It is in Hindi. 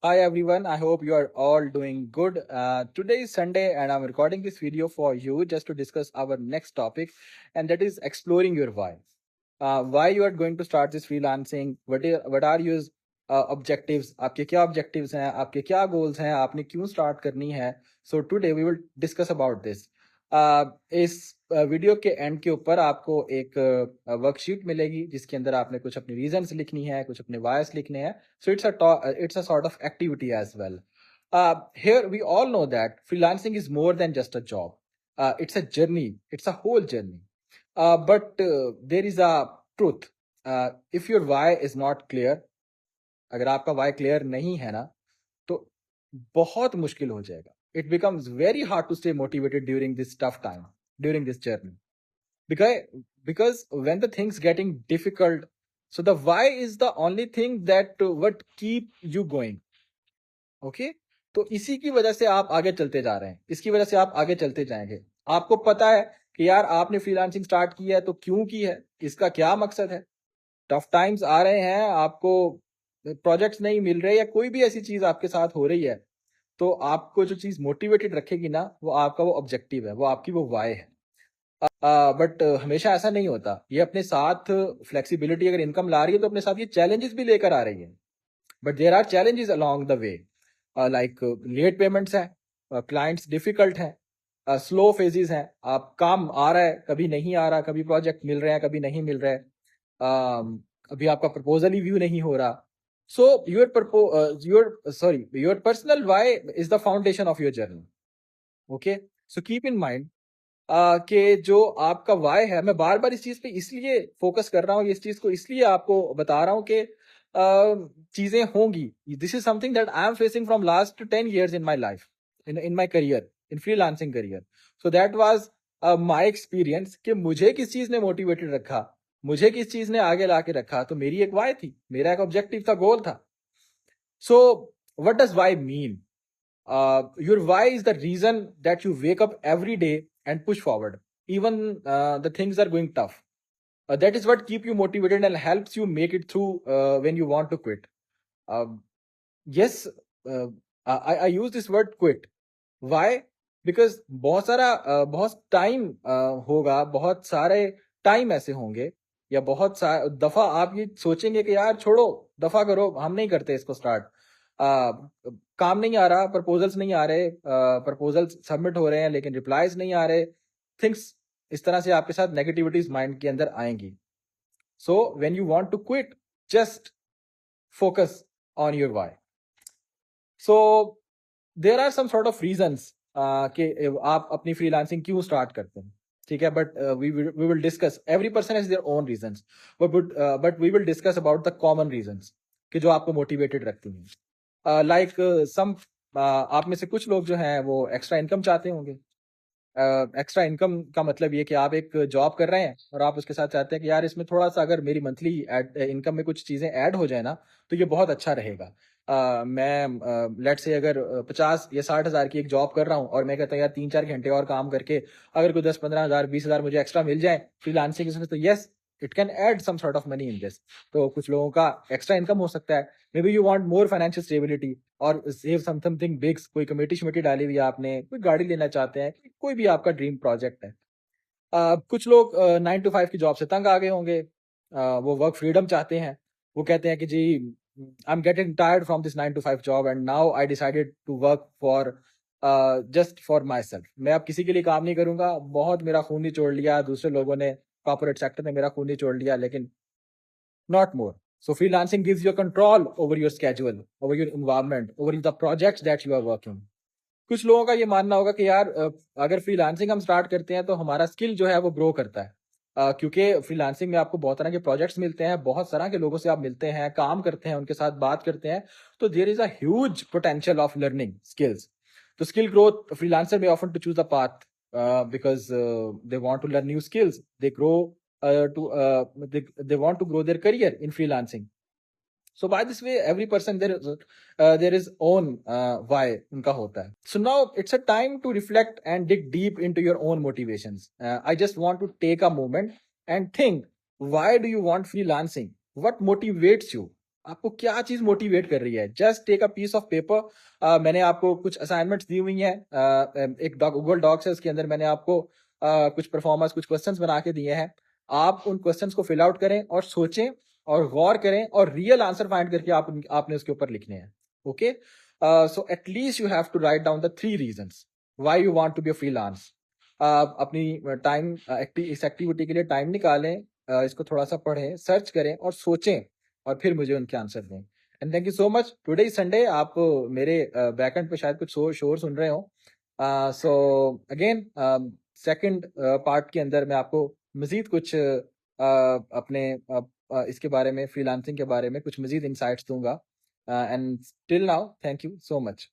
Hi everyone, I hope you are all doing good. Today is Sunday and I'm recording this video for you just to discuss our next topic, and that is exploring your why. Why you are going to start this freelancing, what are your objectives, आपके क्या objectives हैं, आपके क्या goals हैं, आपने क्यों start करनी है. So today we will discuss about this. इस वीडियो के एंड के ऊपर आपको एक वर्कशीट मिलेगी जिसके अंदर आपने कुछ अपनी रीजंस लिखनी है, कुछ अपने वायस लिखने हैं. So it's a sort of activity as well. Here we all know that freelancing is more than just a job. It's a journey. It's a whole journey. But there is a truth. If your why is not clear, अगर आपका why clear नहीं है ना, तो बहुत मुश्किल हो जाएगा. It becomes very hard to stay motivated during this tough time, during this journey. Because when the things getting difficult, so the why is the only thing that what keep you going. Okay, तो इसी की वजह से आप आगे चलते जा रहे हैं, इसकी वजह से आप आगे चलते जाएंगे. आपको पता है कि यार आपने फ्रीलांसिंग स्टार्ट की है तो क्यों की है, इसका क्या मकसद है. टफ टाइम्स आ रहे हैं, आपको प्रोजेक्ट्स नहीं मिल रहे या कोई भी ऐसी चीज आपके साथ हो रही है, तो आपको जो चीज मोटिवेटेड रखेगी ना, वो आपका वो ऑब्जेक्टिव है, वो आपकी वो वाई है. बट हमेशा ऐसा नहीं होता. ये अपने साथ फ्लेक्सिबिलिटी, अगर इनकम ला रही है तो अपने साथ ये चैलेंजेस भी लेकर आ रही है. But there are challenges along the way, like late payments हैं, क्लाइंट्स डिफिकल्ट हैं, स्लो फेजेस हैं. आप काम आ रहा है, कभी नहीं आ रहा, कभी प्रोजेक्ट मिल रहे हैं, कभी नहीं मिल रहे हैं, अभी आपका प्रपोजल ही व्यू नहीं हो रहा. So your personal why is the foundation of your journey. Okay, so keep in mind कि जो आपका वाई है, मैं बार बार इस चीज पे इसलिए फोकस कर रहा हूँ, इस चीज को इसलिए आपको बता रहा हूँ कि चीजें होंगी. This is something that I am facing from last 10 years in my life, in my career, in freelancing career. So that was my experience कि मुझे किस चीज ने मोटिवेटेड रखा, मुझे किस चीज ने आगे ला के रखा. तो मेरी एक वाई थी, मेरा एक ऑब्जेक्टिव था, गोल था. So what does why mean? Your why is the reason that you wake up every day and push forward, even the things are going tough. That is what keep you motivated and helps you make it through when you want to quit. Yes, I use this word quit. Why? Because बहुत टाइम होगा, बहुत सारे टाइम ऐसे होंगे, या बहुत दफा आप ये सोचेंगे कि यार छोड़ो, दफा करो, हम नहीं करते इसको स्टार्ट. काम नहीं आ रहा, प्रपोजल्स नहीं आ रहे, प्रपोजल्स सबमिट हो रहे हैं लेकिन रिप्लाईज नहीं आ रहे. थिंग्स इस तरह से आपके साथ नेगेटिविटीज माइंड के अंदर आएंगी. So when you want to quit, just focus on your why. So there are some sort of reasons कि आप अपनी फ्रीलांसिंग क्यों स्टार्ट करते हैं. ठीक है, but we will discuss, every person has their own reasons, but we will discuss about the common reasons कि जो आपको मोटिवेटेड रखती हैं. लाइक सम आप में से कुछ लोग जो हैं वो एक्स्ट्रा इनकम चाहते होंगे. एक्स्ट्रा इनकम का मतलब ये कि आप एक जॉब कर रहे हैं और आप उसके साथ चाहते हैं कि यार इसमें थोड़ा सा अगर मेरी मंथली इनकम में कुछ चीज़ें ऐड हो जाए ना, तो ये बहुत अच्छा रहेगा. मैं लेट से अगर 50 या 60 हज़ार की एक जॉब कर रहा हूँ और मैं कहता हूँ यार 3-4 घंटे और काम करके अगर कोई 10-15 हज़ार 20 हज़ार मुझे एक्स्ट्रा मिल जाए फ्रीलांसिंग में, तो yes, it can add some sort of money in this. तो कुछ लोगों का एक्स्ट्रा इनकम हो सकता है. Maybe you want more financial stability और सेव समथिंग बिग, कोई कमेटी शमेटी डाली हुई है आपने, कोई गाड़ी लेना चाहते हैं, कोई भी आपका ड्रीम प्रोजेक्ट है. कुछ लोग 9 to 5 की जॉब से तंग आ गए होंगे, वो वर्क फ्रीडम चाहते हैं. वो कहते हैं कि जी I am getting tired from this 9 to 5 job and now I decided to work for just for myself. मैं अब किसी के लिए काम नहीं करूंगा, बहुत मेरा खून निचोड़ लिया दूसरे लोगों ने, कॉर्पोरेट सेक्टर ने मेरा खून निचोड़ लिया, लेकिन not more. So freelancing gives you control over your schedule, over your environment, over the projects that you are working. कुछ लोगों का ये मानना होगा कि यार अगर फ्रीलांसिंग हम स्टार्ट करते हैं तो हमारा स्किल जो है वो ग्रो करता है. क्योंकि फ्रीलांसिंग में आपको बहुत तरह के प्रोजेक्ट्स मिलते हैं, बहुत तरह के लोगों से आप मिलते हैं, काम करते हैं, उनके साथ बात करते हैं, तो there is a huge potential of learning skills. तो स्किल ग्रोथ, फ्रीलांसर में often to choose the path because they want to learn new skills. They grow they want to grow their career in freelancing. So by this way, every person there is own why उनका होता है. So now it's a time to reflect and dig deep into your own motivations. I just want to take a moment and think, why do you want freelancing? What motivates you? आपको क्या चीज मोटिवेट कर रही है? Just take a piece of paper. मैंने आपको कुछ असाइनमेंट्स दी हुई हैं, एक गूगल डॉक्स है, उसके अंदर मैंने आपको कुछ परफॉर्मेंस, कुछ क्वेश्चंस बना के दिए हैं। आप उन क्वेश्चंस को फिल आउट करें और सोचें और गौर करें और रियल आंसर फाइंड करके आपने उसके ऊपर लिखने हैं। Okay, so at least you have to write down the 3 reasons why you want to be a freelance. आप अपनी टाइम इस एक्टिविटी के लिए टाइम निकालें, इसको थोड़ा सा पढ़ें, सर्च करें और सोचें और फिर मुझे उनके आंसर दें। And thank you so much. Today is Sunday, आप मेरे बैकएंड पे शायद कुछ शोर सुन रहे हो। सो अगेन सेकंड पार्ट के अंदर मैं आपको मजीद कुछ अपने इसके बारे में, फ्रीलांसिंग के बारे में कुछ मजीद इंसाइट्स दूंगा। And till now, thank you so much.